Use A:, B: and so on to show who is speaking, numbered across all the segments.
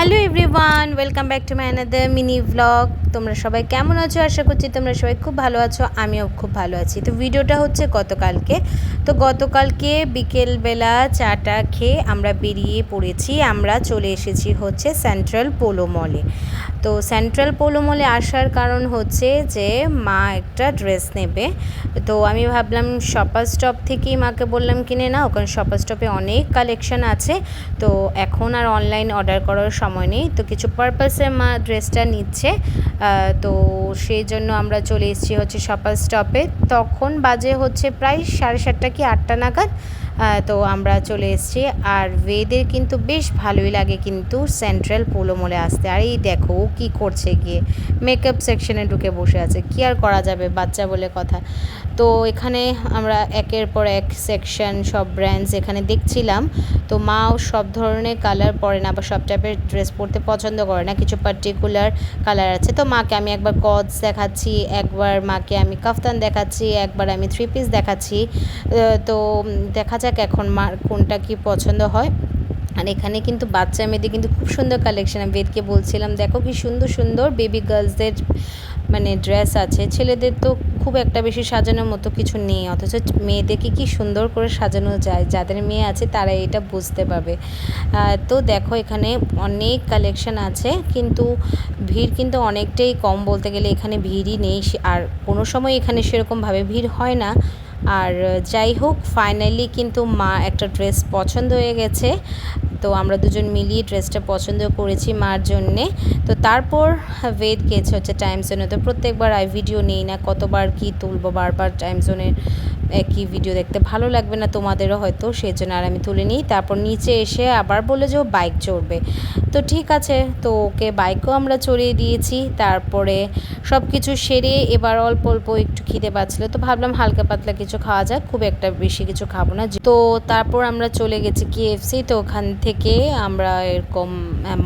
A: Hello everyone, welcome back to my another mini blog. তোমরা সবাই কেমন আছো? আশা করছি তোমরা সবাই খুব ভালো আছো, আমিও খুব ভালো আছি। তো ভিডিওটা হচ্ছে গতকালকে বিকেলবেলা চাটা খেয়ে আমরা বেরিয়ে পড়েছি। আমরা চলে এসেছি হচ্ছে সেন্ট্রাল পোলো মলে। তো সেন্ট্রাল পোলো মলে আসার কারণ হচ্ছে যে মা একটা ড্রেস নেবে। তো আমি ভাবলাম শপার স্টপ থেকেই মাকে বললাম কিনে নাও, কারণ শপার স্টপে অনেক কালেকশন আছে। তো এখন আর অনলাইন অর্ডার করার সময় নেই, তো কিছু পারপাসে মা ড্রেসটা নিচ্ছে। তো সেই জন্য আমরা চলে এসেছি হচ্ছে শপার স্টপে। তখন বাজে হচ্ছে প্রায় 7:30 কি 8টা নাগাদ। তো আমরা চলে এসেছি। আর ওয়েদের কিন্তু বেশ ভালোই লাগে কিন্তু সেন্ট্রাল পোলো মলে আসতে। আর এই দেখো ও কী করছে, গিয়ে মেকআপ সেকশনে ঢুকে বসে আছে। কী আর করা যাবে, বাচ্চা বলে কথা। তো এখানে আমরা একের পর এক সেকশন সব ব্র্যান্ডস এখানে দেখছিলাম। তো মাও সব ধরনের কালার পরে না, বা সব টাইপের ড্রেস পরতে পছন্দ করে না, কিছু পার্টিকুলার কালার আছে। তো মাকে আমি একবার কটস দেখাচ্ছি, একবার মাকে আমি কাফতান দেখাচ্ছি, একবার আমি 3 পিস দেখাচ্ছি। তো দেখা যাক এখন মার কোনটা কি পছন্দ হয়। আর এখানে কিন্তু বাচ্চা মেয়েদের কিন্তু খুব সুন্দর কালেকশন। আমি বেদকে বলছিলাম দেখো কি সুন্দর সুন্দর বেবি গার্লসদের মানে ড্রেস আছে। ছেলেদের তো খুব একটা বেশি সাজানোর মতো কিছু নেই, অথচ মেয়েদেরকে কি সুন্দর করে সাজানো যায়। যাদের মেয়ে আছে তারা এটা বুঝতে পারবে। তো দেখো এখানে অনেক কালেকশন আছে, কিন্তু ভিড় কিন্তু অনেকটাই কম, বলতে গেলে এখানে ভিড়ই নেই। আর কোনো সময় এখানে সেরকমভাবে ভিড় হয় না। আর যাই হোক, ফাইনালি কিন্তু মা একটা ড্রেস পছন্দ হয়ে গেছে। তো আমরা দুজন মিলিয়ে ড্রেসটা পছন্দ করেছি মার জন্যে। তো তারপর ওয়েদ গেছে হচ্ছে টাইম জোনে। তো প্রত্যেকবার ভিডিও নেই না, কতবার কি তুলবো, বারবার টাইম জোনের একই ভিডিও দেখতে ভালো লাগবে না তোমাদেরও হয়তো, সেই জন্য আর আমি তুলে নিই। তারপর নিচে এসে আবার বলে যে ও বাইক চড়বে। তো ঠিক আছে, তো ওকে বাইকও আমরা চড়িয়ে দিয়েছি। তারপরে সব কিছু সেরে এবার অল্প অল্প একটু খিদে পাচ্ছিলো, তো ভাবলাম হালকা পাতলা কিছু খাওয়া যাক, খুব একটা বেশি কিছু খাবো না। তো তারপর আমরা চলে গেছি KFC। তো ওখান থেকে আমরা এরকম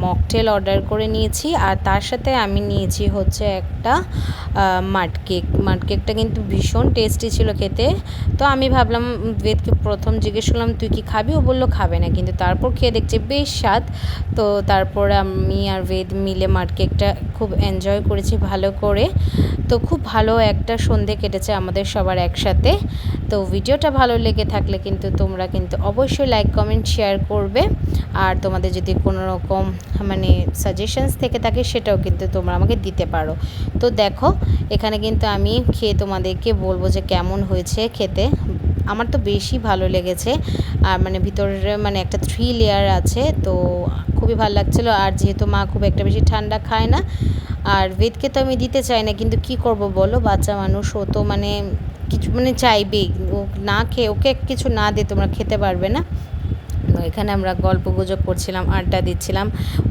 A: মকটেল অর্ডার করে নিয়েছি, আর তার সাথে আমি নিয়েছি হচ্ছে একটা মাড কেকটা কিন্তু ভীষণ টেস্টি ছিল খেতে। তো আমি ভাবলাম, বেদকে প্রথম জিজ্ঞেস করলাম তুই কি খাবি, ও বললো খাবে না, কিন্তু তারপর খেয়ে দেখছে বেশ স্বাদ। তো তারপর আমি আর বেদ মিলে মাড কেকটা খুব এনজয় করেছি ভালো করে। তো খুব ভালো একটা সন্ধে কেটেছে আমাদের সবার একসাথে। তো ভিডিওটা ভালো লেগে থাকলে কিন্তু তোমরা কিন্তু অবশ্যই লাইক কমেন্ট শেয়ার করবে। আর তোমাদের যদি কোনো রকম মানে সাজেশনস থেকে থাকে সেটাও কিন্তু তোমরা আমাকে দিতে পারো। তো দেখো এখানে কিন্তু আমি খেয়ে তোমাদেরকে বলবো যে কেমন হয়েছে খেতে। আমার তো বেশি ভালো লেগেছে। আর মানে ভিতরে মানে একটা 3 লেয়ার আছে, তো খুবই ভালো লাগছিলো। আর যেহেতু মা খুব একটা বেশি ঠান্ডা খায় না, আর বেদকে তো আমি দিতে চাই না, কিন্তু কি করব বলো, বাচ্চা মানুষ, ও তো মানে কিছু মানে চাইবেই। ও না খেয়ে, ওকে কিছু না দিয়ে তোমরা খেতে পারবে না। এখানে আমরা গল্প গুজব করছিলাম, আড্ডা দিচ্ছিলাম।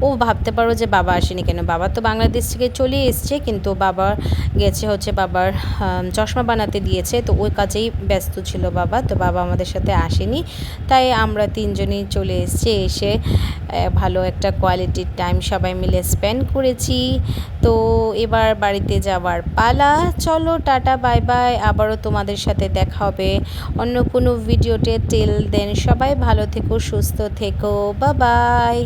A: ও ভাবতে পারো যে বাবা আসেনি কেন, বাবা তো বাংলাদেশ থেকে চলে এসছে, কিন্তু বাবা গেছে হচ্ছে বাবার চশমা বানাতে দিয়েছে, তো ওই কাজেই ব্যস্ত ছিল বাবা। তো বাবা আমাদের সাথে আসেনি, তাই আমরা তিনজনই চলে এসেছি। এসে ভালো একটা কোয়ালিটির টাইম সবাই মিলে স্পেন্ড করেছি। তো এবার বাড়িতে যাওয়ার পালা। চলো টাটা বাই বাই, আবারও তোমাদের সাথে দেখা হবে অন্য কোনো ভিডিওতে। টিল দেন সবাই ভালো থেকো, সুস্থ থেকো, বাই বাই।